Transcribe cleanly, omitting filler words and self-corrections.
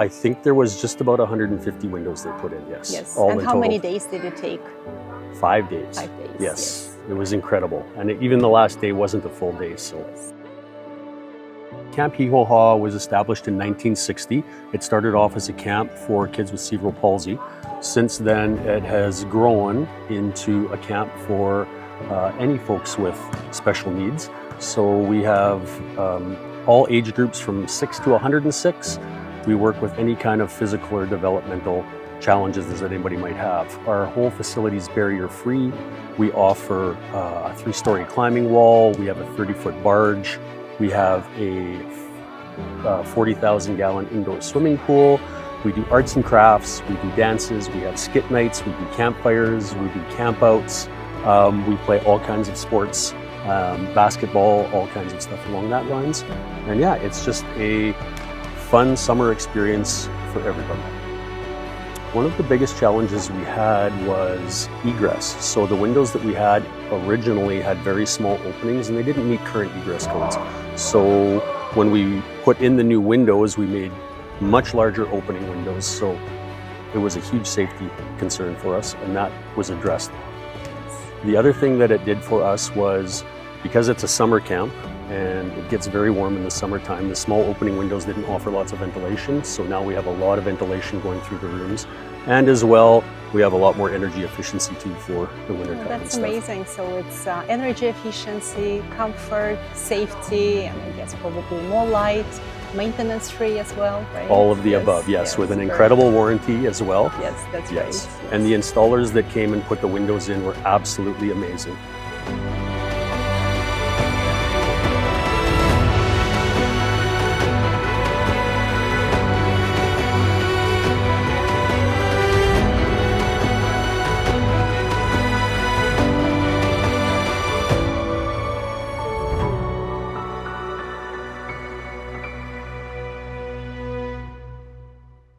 I think there was just about 150 windows they put in, yes. Yes. All And in how total. many days did it take? 5 days. 5 days. Yes. It was incredible. And even the last day wasn't a full day, so. Yes. Camp Hee-Haw-Ha was established in 1960. It started off as a camp for kids with cerebral palsy. Since then, it has grown into a camp for any folks with special needs. So we have all age groups from 6 to 106. We work with any kind of physical or developmental challenges that anybody might have. Our whole facility is barrier-free. We offer a 3-story climbing wall. We have a 30-foot barge. We have a 40,000-gallon indoor swimming pool. We do arts and crafts. We do dances. We have skit nights. We do campfires. We do campouts. We play all kinds of sports, basketball, all kinds of stuff along that lines. And yeah, it's just a fun summer experience for everybody. One of the biggest challenges we had was egress. So the windows that we had originally had very small openings and they didn't meet current egress codes. So when we put in the new windows, we made much larger opening windows. So it was a huge safety concern for us, and that was addressed. The other thing that it did for us was, because it's a summer camp and it gets very warm in the summertime, the small opening windows didn't offer lots of ventilation. So now we have a lot of ventilation going through the rooms. And as well, we have a lot more energy efficiency too for the winter time. That's amazing. So it's energy efficiency, comfort, safety, and I guess probably more light, maintenance free as well, right? All of the above, yes, with an incredible warranty as well. Yes, that's right. Yes. And the installers that came and put the windows in were absolutely amazing.